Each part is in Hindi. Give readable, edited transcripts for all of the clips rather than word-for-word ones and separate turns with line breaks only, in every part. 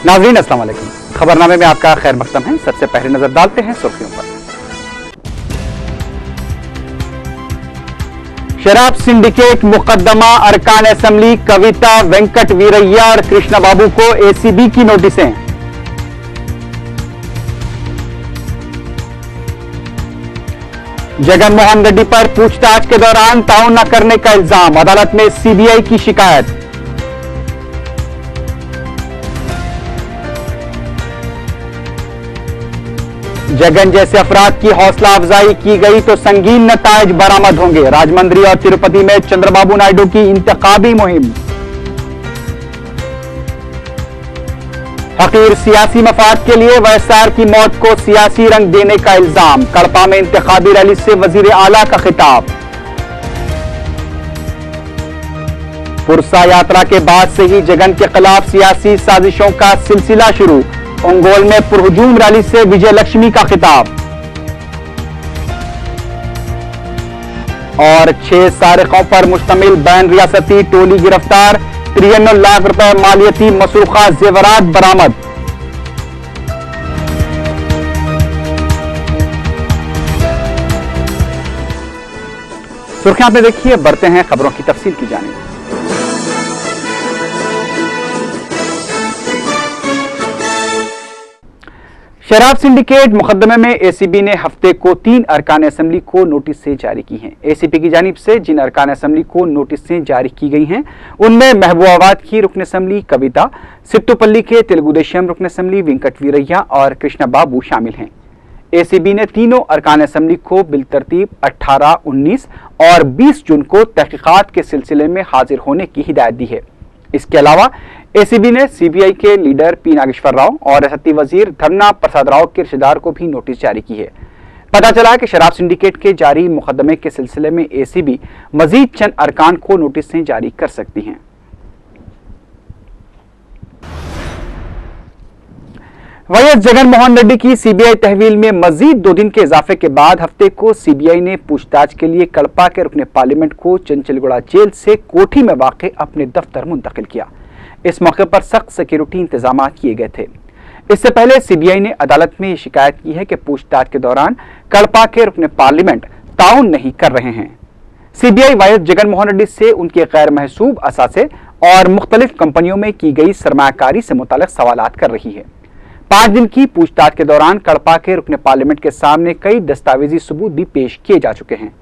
नाज़रीन अस्सलाम वालेकुम। खबरनामे में आपका खैर मकदम है। सबसे पहले नजर डालते हैं सुर्खियों पर। शराब सिंडिकेट मुकदमा अरकान असेंबली कविता वेंकट वीरैया और कृष्णा बाबू को एसीबी की नोटिसें। जगन मोहन रेड्डी पर पूछताछ के दौरान ताउन न करने का इल्जाम, अदालत में सीबीआई की शिकायत। जगन जैसे अफराद की हौसला अफजाई की गई तो संगीन नताइज बरामद होंगे, राजमंद्री और तिरुपति में चंद्रबाबू नायडू की इंतखाबी मुहिम। हकीर सियासी मफाद के लिए वायएसआर की मौत को सियासी रंग देने का इल्जाम, कड़पा में इंतखाबी रैली से वजीर आला का खिताब। पुरसा यात्रा के बाद से ही जगन के खिलाफ सियासी साजिशों का सिलसिला शुरू, ओंगोल में पुरहुजूम रैली से विजय लक्ष्मी का खिताब। और 6 सारिकों पर मुश्तमिल बैन रियासती टोली गिरफ्तार, 93 लाख रुपए मालियती मसरूखा जेवरात बरामद। सुर्खियां आपने देखिए, बढ़ते हैं खबरों की तफसील की जानिब। शराब सिंडिकेट मुकदमे में एसीबी ने हफ्ते को 3 अरकान असेंबली को नोटिसें जारी की हैं। एसीपी की जानिब से जिन अरकान असेंबली को नोटिसें जारी की गई हैं उनमें महबूबाबाद की रुकन असेंबली कविता, सिट्टूपल्ली के तेलुगुदेशम रुकन असेंबली वेंकट वीरैया और कृष्णा बाबू शामिल हैं। एसीबी ने तीनों अरकान असेंबली को बिलतरतीब 18, 19 और 20 जून को तहकीकात के सिलसिले में हाजिर होने की हिदायत दी है। इसके अलावा एसीबी ने सीबीआई के लीडर पी नागेश्वर राव और रियासती वजीर धर्मना प्रसाद राव के रिश्तेदार को भी नोटिस जारी की है। पता चला कि शराब सिंडिकेट के जारी मुकदमे के सिलसिले में एसीबी मजीद चंद अरकान को नोटिसें जारी कर सकती हैं। वाईएस जगन मोहन रेड्डी की सीबीआई तहवील में मजीद 2 दिन के इजाफे के बाद हफ्ते को सीबीआई ने पूछताछ के लिए कड़पा के रुकने पार्लियामेंट को चंचलगुड़ा जेल से कोठी में वाक़ अपने दफ्तर मुंतकिल किया। इस मौके पर सख्त सिक्योरिटी इंतजाम किए गए थे। इससे पहले सीबीआई ने अदालत में शिकायत की है कि पूछताछ के दौरान कड़पा के रुकने पार्लियामेंट ताउन नहीं कर रहे हैं। सीबीआई वाईएस जगन मोहन रेड्डी से उनके गैर महसूब असासे और मुख्तलिफ कंपनियों में की गई सरमायाकारी से मुतालिक सवालात कर रही है। 5 दिन की पूछताछ के दौरान कड़पा के रुकने पार्लियामेंट के सामने कई दस्तावेजी सबूत भी पेश किए जा चुके हैं।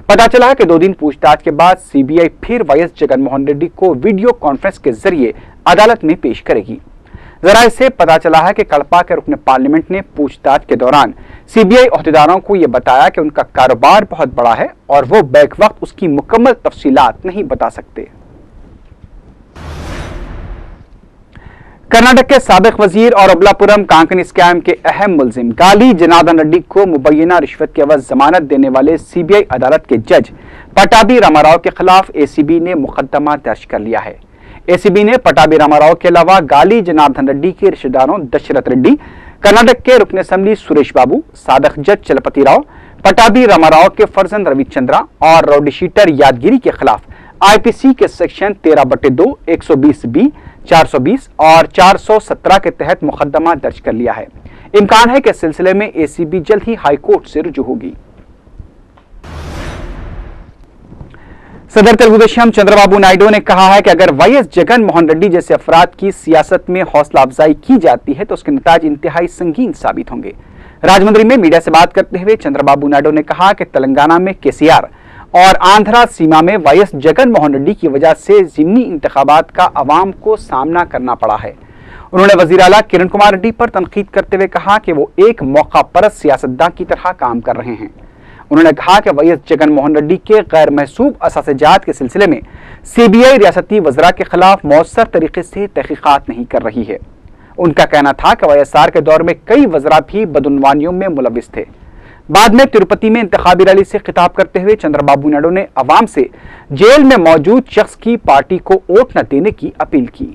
पता चला है कि 2 दिन पूछताछ के बाद सीबीआई फिर वाईएस जगन मोहन रेड्डी को वीडियो कॉन्फ्रेंस के जरिए अदालत में पेश करेगी। जराये से पता चला है कि कड़पा के रुकने पार्लियामेंट ने पूछताछ के दौरान सीबीआई अहदेदारों को यह बताया कि उनका कारोबार बहुत बड़ा है और वो बैक वक्त उसकी मुकम्मल तफसीलात नहीं बता सकते। कर्नाटक के साबिक वजीर और अबलापुरम कांकन स्कैम के अहम मुलजिम गाली जनार्दन रेड्डी को मुबैना रिश्वत के एवज जमानत देने वाले सीबीआई अदालत के जज पटाभी रामाराव के खिलाफ एसीबी ने मुकदमा दर्ज कर लिया है। एसीबी ने पटाभी रामाराव के अलावा गाली जनार्दन रेड्डी के रिश्तेदारों दशरथ रेड्डी, कर्नाटक के रुकन असेंबली सुरेश बाबू, साबिक जज चलपति राव, पटाभी रामाराव के फर्जंद रविचंद्रा और राउडीशीटर यादगिरी के खिलाफ आईपीसी के सेक्शन 13/2, 120B, 420 और 417 के तहत मुकदमा दर्ज कर लिया है। इम्कान है कि इस सिलसिले में एसीबी जल्द ही हाईकोर्ट से रुजू होगी। सदर तेलुगुदेशम चंद्रबाबू नायडू ने कहा है कि अगर वाईएस जगन मोहन रेड्डी जैसे अफराद की सियासत में हौसला अफजाई की जाती है तो उसके नतीजे इंतहाई संगीन साबित होंगे। राजमंद्री में मीडिया से बात करते हुए चंद्रबाबू नायडू ने कहा कि तेलंगाना में केसीआर और आंध्रा सीमा में वाईएस जगन मोहन रेड्डी की वजह से ज़िमनी इंतखाबात का अवाम को सामना करना पड़ा है। उन्होंने वजीर आला किरण कुमार रेड्डी पर तनकीद करते हुए कहा कि वो एक मौका परस्त सियासतदान की तरह काम कर रहे हैं। उन्होंने कहा कि वाईएस जगन मोहन रेड्डी के गैर महसूब असासेजात के सिलसिले में सीबीआई रियासती वज़रा के खिलाफ मौसर तरीके से तहकीकात नहीं कर रही है। उनका कहना था कि वाईएसआर के दौर में कई वज़रा भी बदउनवानियों में मुलविस थे। बाद में तिरुपति में इंतखाबी रैली से खिताब करते हुए चंद्रबाबू नायडू ने अवाम से जेल में मौजूद शख्स की पार्टी को वोट न देने की अपील की।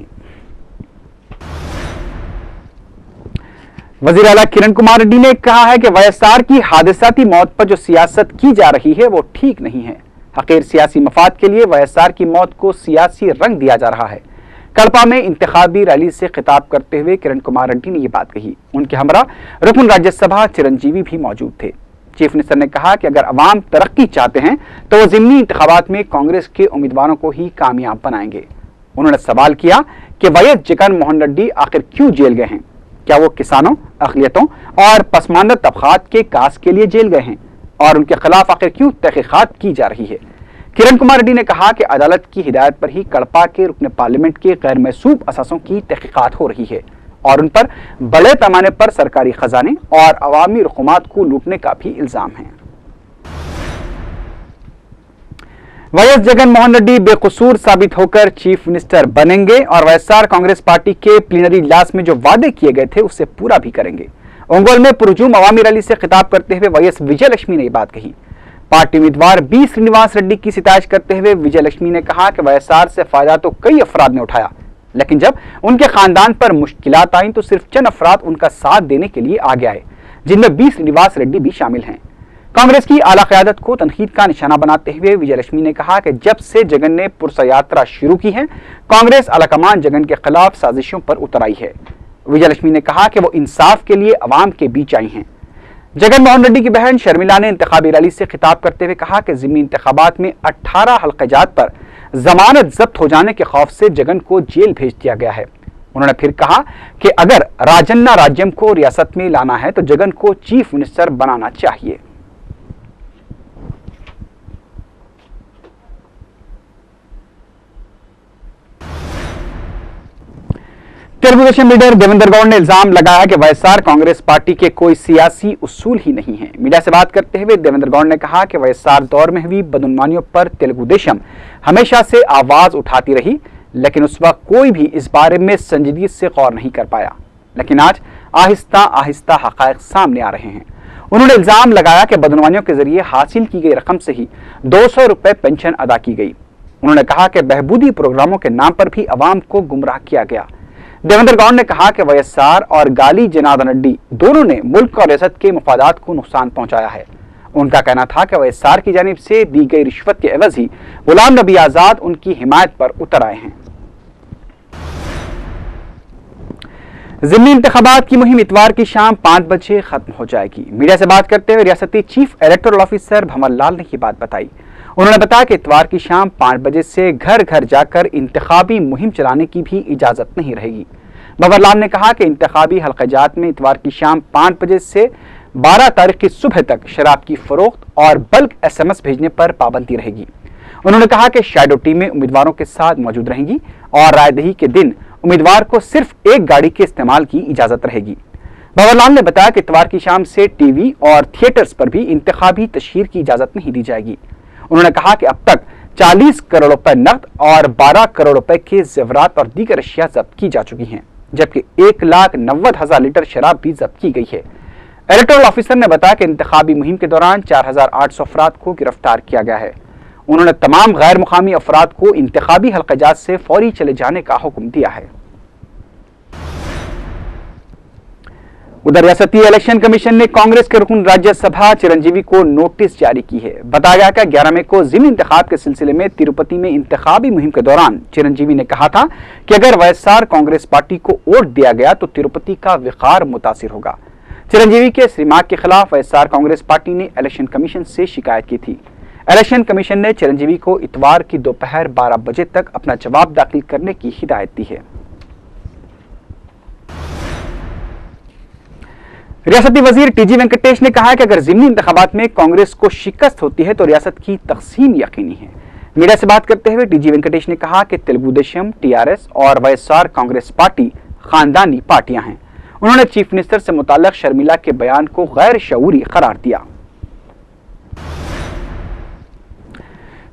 वजीर आला किरण कुमार रेड्डी ने कहा है कि वाईएसआर की हादसाती मौत पर जो सियासत की जा रही है वो ठीक नहीं है। हकीर सियासी मफाद के लिए वाईएसआर की मौत को सियासी रंग दिया जा रहा है। कड़पा में इंतखाबी रैली से खिताब करते हुए किरण कुमार रेड्डी ने यह बात कही। उनके हमरा रुकन राज्यसभा चिरंजीवी भी मौजूद थे। चीफ मिनिस्टर ने कहा कि अगर अवाम तरक्की चाहते हैं तो वो ज़िमनी इंतखाबात में कांग्रेस के उम्मीदवारों को ही कामयाब बनाएंगे। उन्होंने सवाल किया कि वैएस जगन मोहन रेड्डी आखिर क्यों जेल गए हैं? क्या वो किसानों, अक़लियतों और पसमानदा तबक़ात के कास के लिए जेल गए हैं और उनके खिलाफ आखिर क्यों तहक़ीक़ात की जा रही है? किरण कुमार रेड्डी ने कहा कि अदालत की हिदायत पर ही कड़पा के रुकन पार्लियामेंट के गैर महसूब असासों की तहक़ीक़ात हो रही है और उन पर बड़े पैमाने पर सरकारी खजाने और अवामी रकूमात को लूटने का भी इल्जाम है। वैएस जगन मोहन रेड्डी बेकसूर साबित होकर चीफ मिनिस्टर बनेंगे और वाईएसआर कांग्रेस पार्टी के प्लीनरी इजलास में जो वादे किए गए थे उसे पूरा भी करेंगे। ओंगोल में पुरजुम अवामी रैली से खिताब करते हुए वैएस विजयलक्ष्मी ने यह बात कही। पार्टी उम्मीदवार बी श्रीनिवास रेड्डी की सितारिश करते हुए विजयलक्ष्मी ने कहा कि वाईएसआर से फायदा तो कई अफराद ने उठाया, लेकिन जब उनके खानदान पर मुश्किलात आई तो सिर्फ चंद अफराद उनका साथ देने के लिए आगे आए, जिनमें बी श्रीनिवास रेड्डी भी शामिल हैं। कांग्रेस की आला क़यादत को तनकीद का निशाना बनाते हुए विजयलक्ष्मी ने कहा कि जब से जगन ने पुरसा यात्रा शुरू की है, कांग्रेस आलाकमान जगन के खिलाफ साजिशों पर उतर आई है। विजयलक्ष्मी ने कहा कि वो इंसाफ के लिए अवाम के बीच आई हैं। जगन मोहन रेड्डी की बहन शर्मिला ने इंतखाबी रैली से खिताब करते हुए कहा कि ज़िमनी इंतखाबात में 18 हल्क़ाजात पर जमानत जब्त हो जाने के खौफ से जगन को जेल भेज दिया गया है। उन्होंने फिर कहा कि अगर राजन्ना राज्यम को रियासत में लाना है तो जगन को चीफ मिनिस्टर बनाना चाहिए। तेलुगु देशम लीडर देवेंद्र गौड़ ने इल्जाम लगाया कि वाईएसआर कांग्रेस पार्टी के कोई सियासी उसूल ही नहीं है। मीडिया से बात करते हुए देवेंद्र गौड़ ने कहा कि वाईएसआर दौर में हुई बदनुमानियों पर तेलुगु देशम हमेशा से आवाज उठाती रही, लेकिन उस वक्त कोई भी इस बारे में संजीदगी से गौर नहीं कर पाया, लेकिन आज आहिस्ता आहिस्ता हक़ाइक़ सामने आ रहे हैं। उन्होंने इल्जाम लगाया कि बदनुमानियों के जरिए हासिल की गई रकम से ही 200 रुपए पेंशन अदा की गई। उन्होंने कहा कि बहबूदी प्रोग्रामों के नाम पर भी अवाम को गुमराह किया गया। देवेंद्र गौड़ ने कहा कि वाईएसआर और गाली जनार्दन रेड्डी दोनों ने मुल्क और रियासत के मफादात को नुकसान पहुंचाया है। उनका कहना था कि वाईएसआर की जानिब से दी गई रिश्वत के एवज ही गुलाम नबी आजाद उनकी हिमायत पर उतर आए हैं। ज़िमनी इंतखाबात की मुहिम इतवार की शाम 5 बजे खत्म हो जाएगी। मीडिया से बात करते हुए रियासती chief electoral officer Bhanwar Lal ने ये बात बताई। उन्होंने बताया कि इतवार की शाम 5 बजे से घर घर जाकर इंतखाबी मुहिम चलाने की भी इजाजत नहीं रहेगी। भंवर लाल ने कहा कि इंतखाबी हल्क़ाजात में इतवार की शाम 5 बजे से 12 तारीख की सुबह तक शराब की फरोख्त और बल्क SMS भेजने पर पाबंदी रहेगी। उन्होंने कहा कि शैडो टीमें उम्मीदवारों के साथ मौजूद रहेंगी और रायदही के दिन उम्मीदवार को सिर्फ एक गाड़ी के इस्तेमाल की इजाजत रहेगी। भंवर लाल ने बताया कि इतवार की शाम से टीवी और थिएटर्स पर भी इंतखाबी तशहीर की इजाजत नहीं दी जाएगी। उन्होंने कहा कि अब तक 40 करोड़ रुपए नकद और 12 करोड़ रुपए के जेवरात और दीगर अशिया जब्त की जा चुकी हैं, जबकि 1,90,000 लीटर शराब भी जब्त की गई है। इलेक्टोरल ऑफिसर ने बताया कि इंतखाबी मुहिम के दौरान 4,800 अफराद को गिरफ्तार किया गया है। उन्होंने तमाम गैर मुकामी अफराद को इंतखाबी हल्क़ाजात से फौरी चले जाने का हुक्म दिया है। उधर रियासती इलेक्शन कमीशन ने कांग्रेस के रुकन राज्यसभा चिरंजीवी को नोटिस जारी की है। बताया गया कि 11 मई को ज़िमनी इंतखाब के सिलसिले में तिरुपति में इंतखाबी मुहिम के दौरान चिरंजीवी ने कहा था कि अगर वाईएसआर कांग्रेस पार्टी को वोट दिया गया तो तिरुपति का विकार मुतासिर होगा। चिरंजीवी के श्रीमाक के खिलाफ वाईएसआर कांग्रेस पार्टी ने इलेक्शन कमीशन से शिकायत की थी। इलेक्शन कमीशन ने चिरंजीवी को इतवार की दोपहर 12 बजे तक अपना जवाब दाखिल करने की हिदायत दी है। रियासती वजीर टीजी वेंकटेश ने कहा कि अगर ज़िमनी इंतखाबात में कांग्रेस को शिकस्त होती है तो रियासत की तकसीम यकीनी है। मीडिया से बात करते हुए टीजी वेंकटेश ने कहा कि तेलुगु देशम, TRS और वाईएसआर कांग्रेस पार्टी खानदानी पार्टियां हैं। उन्होंने चीफ मिनिस्टर से मुताल्लिक शर्मिला के बयान को गैर शऊरी करार दिया।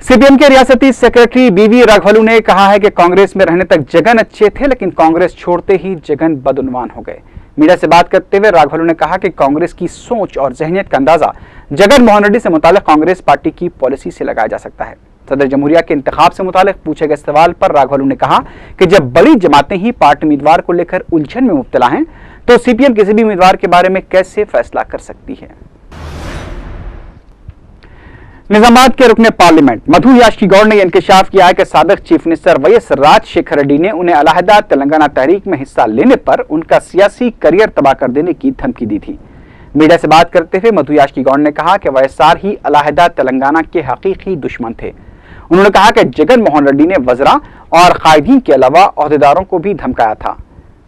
सीपीएम के रियासती सेक्रेटरी बीवी राघवलू ने कहा है कि कांग्रेस में रहने तक जगन अच्छे थे, लेकिन कांग्रेस छोड़ते ही जगन बदउनवान हो गए। मीडिया से बात करते हुए राघवलू ने कहा कि कांग्रेस की सोच और जहनियत का अंदाजा जगन मोहन रेड्डी से मुताल्लिक कांग्रेस पार्टी की पॉलिसी से लगाया जा सकता है। सदर जमहूरिया के इंतखाब से मुताल्लिक पूछे गए सवाल पर राघवलू ने कहा कि जब बड़ी जमातें ही पार्टी उम्मीदवार को लेकर उलझन में मुब्तला हैं तो सीपीएम किसी भी उम्मीदवार के बारे में कैसे फैसला कर सकती है। निजामाबाद के रुकने पार्लियामेंट मधु याष्की-गौड़ ने इंकशाफ किया है कि साबिक chief minister YS Rajasekhara Reddy ने उन्हें अलहदा तेलंगाना तहरीक में हिस्सा लेने पर उनका सियासी करियर तबाह कर देने की धमकी दी थी। मीडिया से बात करते हुए मधु याष्की-गौड़ ने कहा कि वाईएसआर ही अलहदा तेलंगाना के हकीकी दुश्मन थे। उन्होंने कहा कि जगन मोहन रेड्डी ने वज़रा और कायदीन के अलावा ओहदेदारों को भी धमकाया था।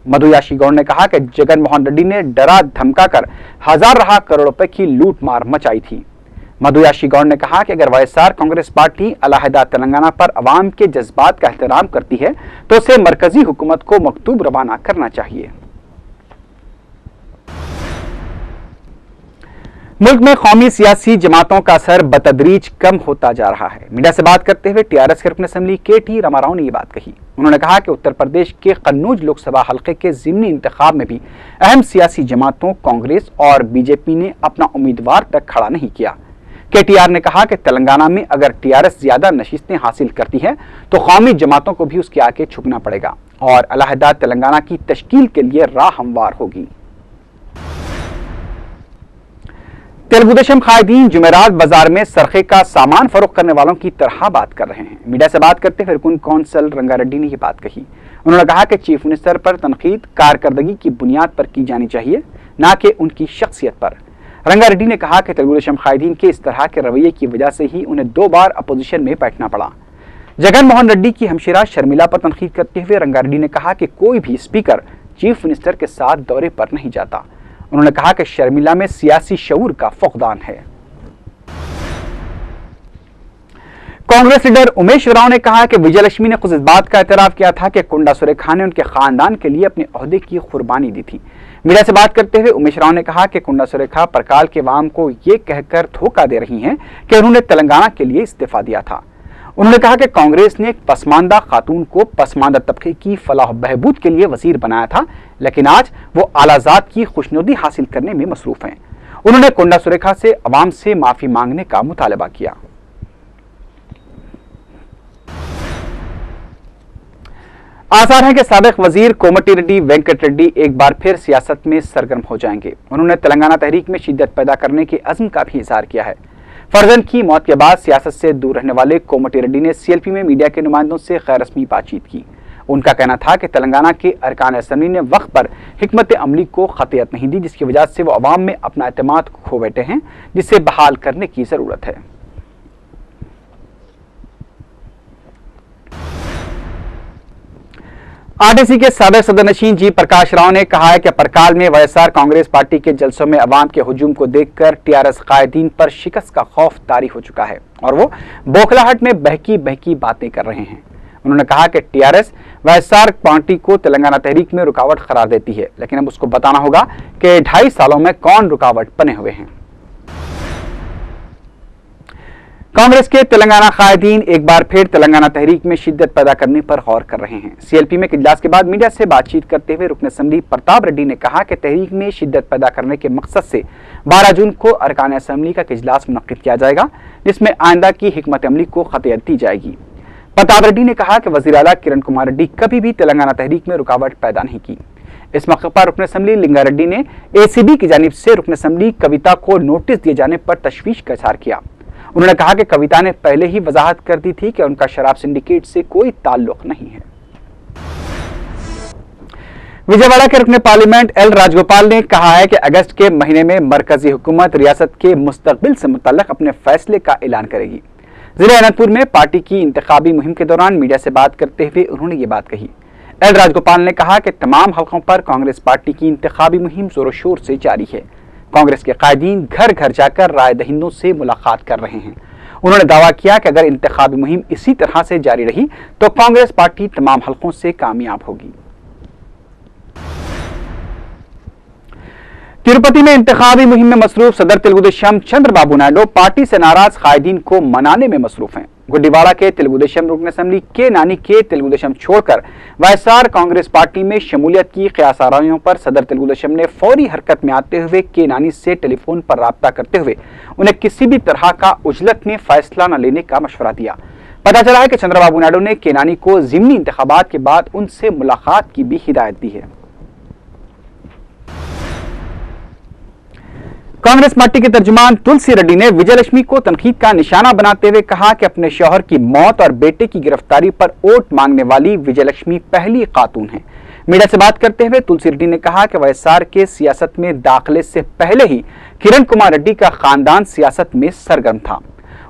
मधु याष्की-गौड़ ने कहा कि जगन मोहन रेड्डी ने डरा धमकाकर हजार करोड़ रुपए की लूट मार मचाई थी। मधु याष्की-गौड़ ने कहा कि अगर वाईएसआर कांग्रेस पार्टी अलहदा तेलंगाना पर अवाम के जज्बात का एहतराम करती है तो उसे मरकजी हुकूमत को मकतूब रवाना करना चाहिए। मुल्क में कौमी सियासी जमातों का असर बतदरीज कम होता जा रहा है। मीडिया से बात करते हुए टीआरएस के रुकन असेंबली के.टी. रामाराव ने यह बात कही। उन्होंने कहा कि उत्तर प्रदेश के कन्नौज लोकसभा हल्के के ज़िमनी इंतखाब में भी अहम सियासी जमातों कांग्रेस और बीजेपी ने अपना उम्मीदवार तक खड़ा नहीं किया। केटीआर ने कहा कि तेलंगाना में अगर टीआरएस ज्यादा नशिस्तें हासिल करती है तो कौमी जमातों को भी उसके आगे झुकना पड़ेगा और अलहदा तेलंगाना की तश्कील के लिए राह हमवार होगी। तेलुगुदेशम कायदीन जुमेरात बाजार में सरखे का सामान फरोख्त करने वालों की तरह बात कर रहे हैं। मीडिया से बात करते हुए रुकन कौंसल रंगारेड्डी ने यह बात कही। उन्होंने कहा कि चीफ मिनिस्टर पर तनकीद कारकर्दगी की बुनियाद पर की जानी चाहिए, न कि उनकी शख्सियत पर। रंगारेड्डी ने कहा कि तेलुगुदेशम कायदीन के इस तरह के रवैये की वजह से ही उन्हें 2 बार अपोजिशन में बैठना पड़ा। जगन मोहन रेड्डी की हमशेरा शर्मिला पर तनकीद करते हुए रंगारेड्डी ने कहा कि कोई भी स्पीकर चीफ मिनिस्टर के साथ दौरे पर नहीं जाता। उन्होंने कहा कि शर्मिला में सियासी शऊर का फुकदान है। कांग्रेस लीडर उमेश राव ने कहा कि विजयलक्ष्मी ने खुद इस बात का एतराफ किया था कि कुंडा सुरेखा ने उनके खानदान के लिए अपने ओहदे की कुर्बानी दी थी। मीडिया से बात करते हुए उमेश राव ने कहा कि कुंडा सुरेखा परकाल के वाम को यह कहकर धोखा दे रही हैं कि उन्होंने तेलंगाना के लिए इस्तीफा दिया था। उन्होंने कहा कि कांग्रेस ने एक पसमानदा खातून को पसमानदा तबके की फलाह बहबूद के लिए वजीर बनाया था, लेकिन आज वो आलाजात की खुशनुदी हासिल करने में मसरूफ हैं। उन्होंने कुंडा सुरेखा से अवाम से माफी मांगने का मुतालबा किया। आसार है कि साबिक वजीर कोमटिरेड्डी वेंकट रेड्डी एक बार फिर सियासत में सरगर्म हो जाएंगे। उन्होंने तेलंगाना तहरीक में शिद्दत पैदा करने के अज़्म का भी इज़हार किया है। फर्जन की मौत के बाद सियासत से दूर रहने वाले कोमटिरेड्डी ने सीएलपी में मीडिया के नुमाइंदों से गैर रस्मी बातचीत की। उनका कहना था कि तेलंगाना के अरकान असम्बली ने वक्त पर हिकमत अमली को खतियत नहीं दी, जिसकी वजह से वो अवाम में अपना एतमाद खो बैठे हैं, जिसे बहाल करने की जरूरत है। आरटीसी के साबिक सदरनशीन जी प्रकाश राव ने कहा है कि परकाल में वाईएसआर कांग्रेस पार्टी के जलसों में अवाम के हुजूम को देखकर टीआरएस कायदीन पर शिकस्त का खौफ तारी हो चुका है और वो बौखलाहट में बहकी बातें कर रहे हैं। उन्होंने कहा कि टीआरएस वाईएसआर पार्टी को तेलंगाना तहरीक में रुकावट करार देती है, लेकिन अब उसको बताना होगा कि 2.5 सालों में कौन रुकावट बने हुए हैं। कांग्रेस के तेलंगाना कायदीन एक बार फिर तेलंगाना तहरीक में शिद्दत पैदा करने पर गौर कर रहे हैं। सीएलपी में इजलास के बाद मीडिया से बातचीत करते हुए रुकन असेंबली प्रताप रेड्डी ने कहा कि तहरीक में शिद्दत पैदा करने के मकसद से 12 जून को अरकान असेंबली का इजलास मुनक्किद किया जाएगा, जिसमें आइंदा की हिकमत अमली को खतियत दी जाएगी। प्रताप रेड्डी ने कहा कि वजीर आला किरण कुमार रेड्डी कभी भी तेलंगाना तहरीक में रुकावट पैदा नहीं की। इस मौके पर रुकन असेंबली लिंगारेड्डी ने एसीबी की जानिब से रुकन असेंबली कविता को नोटिस दिए जाने पर तशवीश का इज़हार किया। उन्होंने कहा कि कविता ने पहले ही वजाहत कर दी थी कि उनका शराब सिंडिकेट से कोई ताल्लुक नहीं है। विजयवाड़ा के रुकन पार्लियामेंट एल राजगोपाल ने कहा है कि अगस्त के महीने में मरकजी हुकूमत रियासत के मुस्तकबिल से मुतल्लक अपने फैसले का ऐलान करेगी। जिले अनंतपुर में पार्टी की इंतखाबी मुहिम के दौरान मीडिया से बात करते हुए उन्होंने ये बात कही। एल राजगोपाल ने कहा कि तमाम हल्कों पर कांग्रेस पार्टी की इंतखाबी मुहिम जोरों शोर से जारी है। कांग्रेस के कायदीन घर घर जाकर राय दहिंदों से मुलाकात कर रहे हैं। उन्होंने दावा किया कि अगर इंतखाबी मुहिम इसी तरह से जारी रही तो कांग्रेस पार्टी तमाम हल्कों से कामयाब होगी। तिरुपति में इंतखाबी मुहिम में मसरूफ सदर तेलुगुदेशम चंद्रबाबू नायडू पार्टी से नाराज कायदीन को मनाने में मसरूफ हैं। गुड्डीवाड़ा के तेलुगुदेशम रुकन असेंबली के नानी के तेलुगुदेशम छोड़कर वाईएसआर कांग्रेस पार्टी में शमूलियत की क़यासाराइयों पर सदर तेलुगुदेशम ने फौरी हरकत में आते हुए के नानी से टेलीफोन पर राब्ता करते हुए उन्हें किसी भी तरह का उजलत में फैसला न लेने का मशवरा दिया। पता चला है कि चंद्रबाबू नायडू ने के नानी को ज़िमनी इंतखाबात के बाद उनसे मुलाकात की भी हिदायत दी है। कांग्रेस पार्टी के तर्जुमान तुलसी रेड्डी ने विजयलक्ष्मी को तनकीद का निशाना बनाते हुए कहा कि अपने शौहर की मौत और बेटे की गिरफ्तारी पर वोट मांगने वाली विजयलक्ष्मी पहली खातून है। मीडिया से बात करते हुए तुलसी रेड्डी ने कहा कि वाईएसआर के सियासत में दाखिले से पहले ही किरण कुमार रेड्डी का खानदान सियासत में सरगर्म था।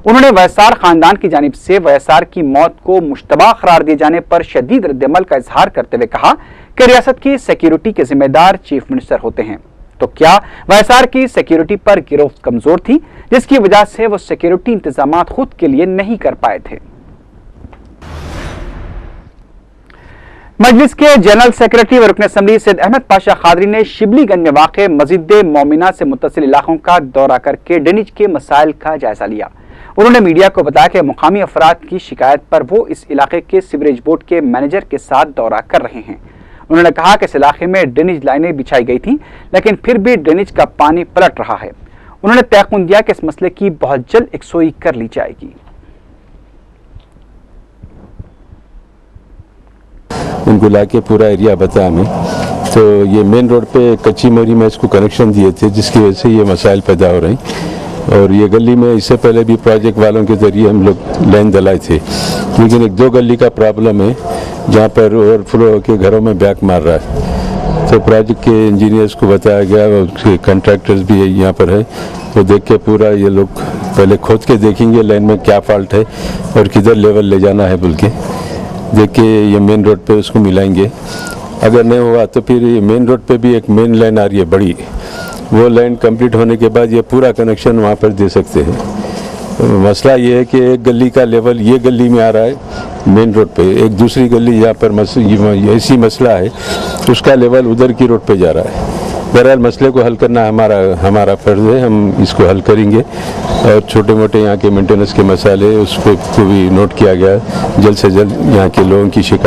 उन्होंने वाईएसआर खानदान की जानिब से वाईएसआर की मौत को मुश्तबा करार दिए जाने पर शदीद रद्दअमल का इजहार करते हुए कहा कि रियासत की सिक्योरिटी के जिम्मेदार चीफ मिनिस्टर होते हैं, तो क्या वाईएसआर की सिक्योरिटी पर गिरफ्त कमजोर थी, जिसकी वजह से वो सिक्योरिटी इंतजाम खुद के लिए नहीं कर पाए थे। मजलिस के जनरल सेक्रेटरी व रुकन असम्बली सैयद अहमद पाशा खादरी ने शिबलीगंज में वाक़ मस्जिद मोमिना से मुत्तसिल इलाकों का दौरा करके ड्रेनेज के मसाइल का जायजा लिया। उन्होंने मीडिया को बताया कि मुकामी अफराद की शिकायत पर वो इस इलाके के सीवरेज बोर्ड के मैनेजर के साथ दौरा कर रहे हैं। उन्होंने कहा कि इस इलाके में ड्रेनेज लाइनें बिछाई गई थी, लेकिन फिर भी ड्रेनेज का पानी पलट रहा है। उन्होंने तयक़ुन दिया कि इस मसले की बहुत जल्द यकसोई कर ली जाएगी।
उनको लाके पूरा एरिया बताया हमें, तो ये मेन रोड पे कच्ची मोरी में इसको कनेक्शन दिए थे, जिसकी वजह से ये मसाइल पैदा हो रहे हैं। और ये गली में इससे पहले भी प्रोजेक्ट वालों के जरिए हम लोग लाइन डलाए थे, लेकिन एक दो गली का प्रॉब्लम है जहाँ पर ओवरफ्लो होकर घरों में बैक मार रहा है। तो प्रोजेक्ट के इंजीनियर्स को बताया गया, उसके कॉन्ट्रैक्टर्स भी यहाँ पर है, वो देख के पूरा ये लोग पहले खोद के देखेंगे लाइन में क्या फॉल्ट है और किधर लेवल ले जाना है बोल के देख के ये मेन रोड पे उसको मिलाएंगे। अगर नहीं हुआ तो फिर ये मेन रोड पे भी एक मेन लाइन आ रही है बड़ी, वो लाइन कंप्लीट होने के बाद ये पूरा कनेक्शन वहाँ पर दे सकते हैं। तो मसला ये है कि एक गली का लेवल ये गली में आ रहा है मेन रोड पे, एक दूसरी गली जहाँ पर ऐसी मसला है उसका लेवल उधर की रोड पे जा रहा है। बहरहाल मसले को हल करना हमारा फ़र्ज़ है, हम इसको हल करेंगे। और छोटे मोटे यहाँ के मेंटेनेंस के मसाले उस पर को भी नोट किया गया है, जल्द से जल्द यहाँ के लोगों की शिकायत।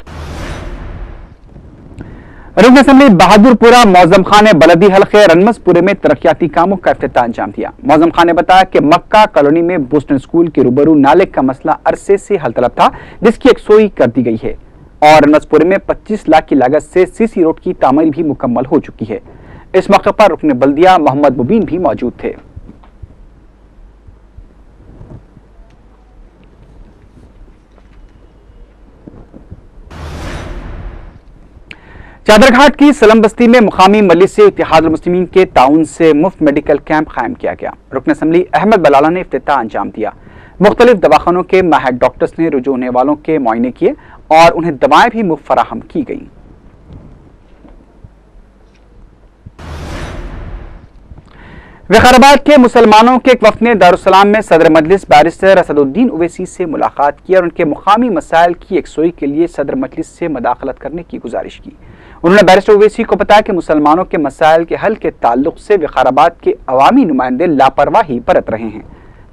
रुकन असम्बली बहादुरपुरा मौजम खान ने बलदी हल्के रनमसपुरे में तरक्याती कामों का इफ्तिताह अंजाम दिया। मौजम खान ने बताया कि मक्का कॉलोनी में बोस्टन स्कूल के रूबरू नाले का मसला अरसे से हल तलब था, जिसकी यकसोई कर दी गई है और रनमसपुरे में 25 लाख की लागत से सीसी रोड की तामीर भी मुकम्मल हो चुकी है। इस मौके पर रुकन बल्दिया मोहम्मद मुबीन भी मौजूद थे। चादरघाट की सलम बस्ती में मुकामी मजलिस इत्तेहादुल मुस्लिमीन के ताउन से मुफ्त मेडिकल कैंप कायम किया गया। रुकन असम्बली अहमद बलाला ने इफ्तिताह अंजाम दिया। मुख्तलिफ दवाखानों के माहिर डॉक्टर्स ने रुजू होने वालों के मुआयने किए और उन्हें दवाएं भी मुफ्त फराहम की गईं। विकाराबाद के मुसलमानों के एक वफ्द ने दारुस्सलाम में सदर मजलिस बैरिस्टर असदुद्दीन ओवैसी से मुलाकात की और उनके मुकामी मसाइल की यकसोई के लिए सदर मजलिस से मदाखलत करने की गुजारिश की। उन्होंने बैरिस्टर ओवैसी को बताया कि मुसलमानों के मसाइल के हल के ताल्लुक से विकाराबाद के अवामी नुमाइंदे लापरवाही बरत रहे हैं।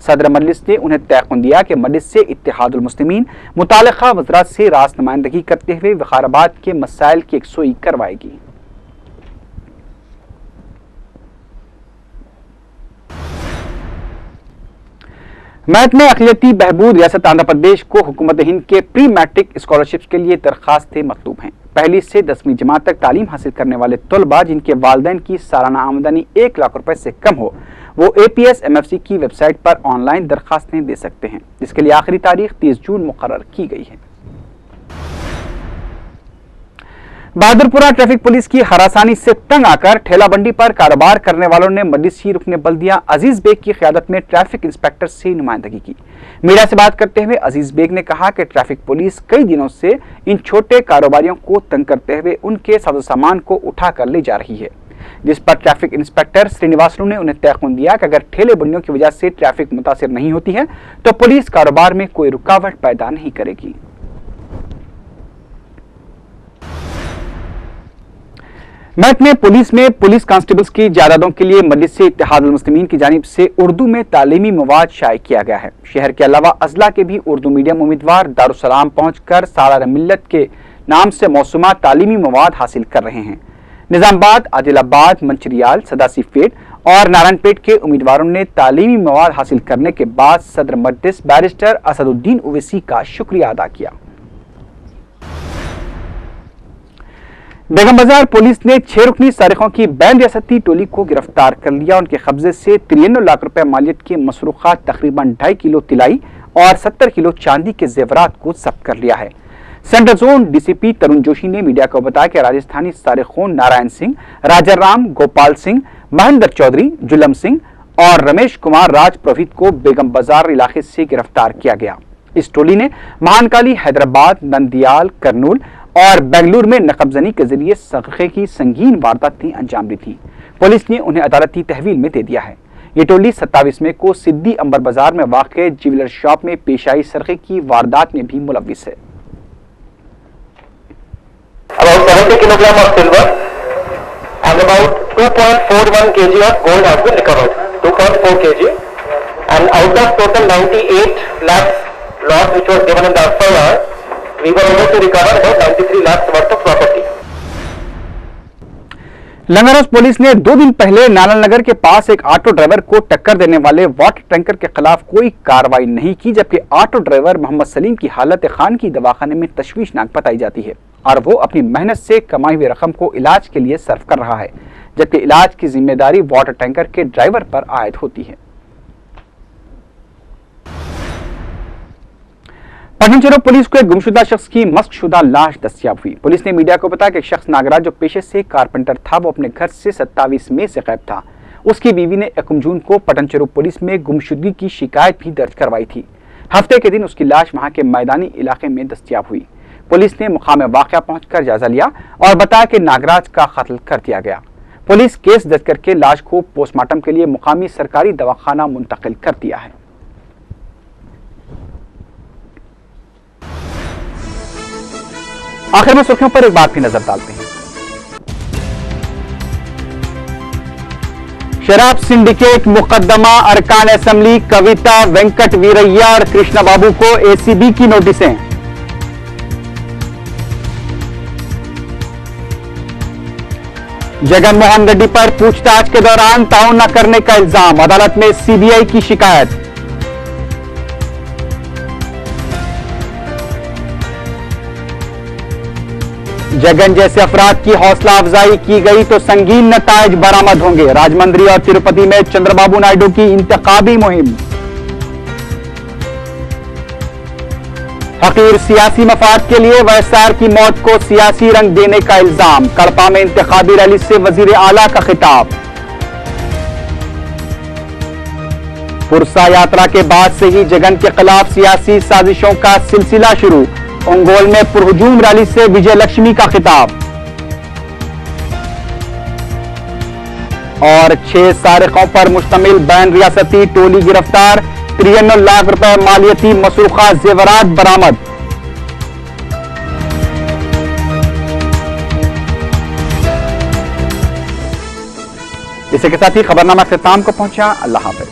सदर मजलिस ने उन्हें तयक़ुन दिया कि मजलिस से इत्तेहादुल मुस्लिमीन मुतालिका वज़रात से रास नुमाइंदगी करते हुए विकाराबाद के मसाइल की यकसोई करवाएगी। महकमे अक़लियती बहबूद रियासत आंध्र प्रदेश को हुकूमत हिंद के प्री मैट्रिक स्कॉलरशिप्स के लिए दरखास्तें मतलूब हैं। पहली से 10वीं जमात तक तालीम हासिल करने वाले तलबा जिनके वालिदैन की सालाना आमदनी 1 लाख रुपए से कम हो, वो APS MFC की वेबसाइट पर ऑनलाइन दरखास्तें दे सकते हैं, जिसके लिए आखिरी तारीख 30 जून मुकर्रर की गई है। बहादुरपुरा ट्रैफिक पुलिस की हरासानी से तंग आकर ठेला बंडी पर कारोबार करने वालों ने मजलिसी रुकने बल्दिया अजीज बेग की क़यादत में ट्रैफिक इंस्पेक्टर से नुमाइंदगी की। मीडिया से बात करते हुए अजीज बेग ने कहा कि ट्रैफिक पुलिस कई दिनों से इन छोटे कारोबारियों को तंग करते हुए उनके साजो सामान को उठा कर ले जा रही है, जिस पर ट्रैफिक इंस्पेक्टर श्रीनिवासलू ने उन्हें तयक़ुन दिया कि अगर ठेले बंडियों की वजह से ट्रैफिक मुतासिर नहीं होती है तो पुलिस कारोबार में कोई रुकावट पैदा नहीं करेगी। महकमे पुलिस में पुलिस कांस्टेबल्स की जायदादों के लिए मजलिस इत्तेहादुल मुस्लिमीन की जानिब से उर्दू में तालीमी मवाद शाये किया गया है। शहर के अलावा अजला के भी उर्दू मीडियम उम्मीदवार दारुस्सलाम पहुंचकर सालार मिल्लत के नाम से मौसूमा तालीमी मवाद हासिल कर रहे हैं। निजामाबाद, आदिलाबाद, मंचिरियाल, सदासीपेट और नारायणपेट के उम्मीदवारों ने तालीमी मवाद हासिल करने के बाद सदर मजलिस बैरिस्टर असदुद्दीन ओवैसी का शुक्रिया अदा किया। बेगम बाजार पुलिस ने 6 रुकनी सारिकों की बैन रियासती टोली को गिरफ्तार कर लिया। उनके कब्जे से 93 लाख रुपए मालियत के मसरूखात, तकरीबन 2.5 किलो तिलाई और 70 किलो चांदी के जेवरात को जब्त कर लिया है। सेंट्रल जोन डीसीपी तरुण जोशी ने मीडिया को बताया कि राजस्थानी सारिकों नारायण सिंह, राजाराम, गोपाल सिंह, महेंद्र चौधरी, जुलम सिंह और रमेश कुमार राजपुरोहित को बेगम बाजार इलाके से गिरफ्तार किया गया। इस टोली ने महानकाली, हैदराबाद, नंदियाल, करनूल और बेंगलुरु में नकबजनी के जरिए सरक़े की संगीन वारदातें अंजाम दी थी। पुलिस ने उन्हें अदालती तहवील में दे दिया है। ये टोली 27 मई को सिद्दी अंबर बाजार में वाक़ ज्वेलर शॉप में पेश आई सरक़े की वारदात में भी मुलव्विस है।
About 70 kilogram of silver and about 2.41 kg of gold has been recovered. 2.4 kg, and out of total 98 lakhs loss which was given in the FIR, we were able to recover about 93 lakhs worth of property.
Langarhouz police ने 2 दिन पहले नालन नगर के पास एक ऑटो ड्राइवर को टक्कर देने वाले वाटर टैंकर के खिलाफ कोई कार्रवाई नहीं की, जबकि ऑटो ड्राइवर मोहम्मद सलीम की हालत खान की दवाखाने में तशवीशनाक बताई जाती है और वो अपनी मेहनत से कमाई हुई रकम को इलाज के लिए सर्व कर रहा है, जबकि इलाज की जिम्मेदारी वाटर टैंकर के ड्राइवर पर आयद होती है। पठानचेरू पुलिस को एक गुमशुदा शख्स की मस्कशुदा लाश दस्तयाब हुई। पुलिस ने मीडिया को बताया कि एक शख्स नागराज जो पेशे से कारपेंटर था, वो अपने घर से 27 मई से गायब था। उसकी बीवी ने 1 जून को पठानचेरू पुलिस में गुमशुदगी की शिकायत भी दर्ज करवाई थी। हफ्ते के दिन उसकी लाश वहां के मैदानी इलाके में दस्तयाब हुई। पुलिस ने मुकाम वाक़या पहुंचकर जायजा लिया और बताया कि नागराज का कत्ल कर दिया गया। पुलिस केस दर्ज करके लाश को पोस्टमार्टम के लिए मुकामी सरकारी दवाखाना मुंतकिल कर दिया है। आखिर में सुर्खियों पर एक बार फिर नजर डालते हैं। शराब सिंडिकेट मुकदमा अरकान असेंबली कविता वेंकट वीरैया और कृष्णा बाबू को एसीबी की नोटिसें। जगन मोहन रेड्डी पर पूछताछ के दौरान ताउन न करने का इल्जाम, अदालत में सीबीआई की शिकायत। जगन जैसे अफराद की हौसला अफजाई की गई तो संगीन नतायज बरामद होंगे, राजमंद्री और तिरुपति में चंद्रबाबू नायडू की इंतखाबी मुहिम। हकीर सियासी मफाद के लिए वायएसआर की मौत को सियासी रंग देने का इल्जाम, कड़पा में इंतखाबी रैली से वजीर आला का खिताब। पुरसा यात्रा के बाद से ही जगन के खिलाफ सियासी साजिशों का सिलसिला शुरू, ओंगोल में पुरहुजूम रैली से विजय लक्ष्मी का खिताब। और 6 सारिकों पर मुश्तमिल बैन रियासती टोली गिरफ्तार, 93 लाख रुपए मालियती मसरूखा जेवरात बरामद। इसी के साथ ही खबरनामा इख्तिताम को पहुंचा। अल्लाह हाफिज।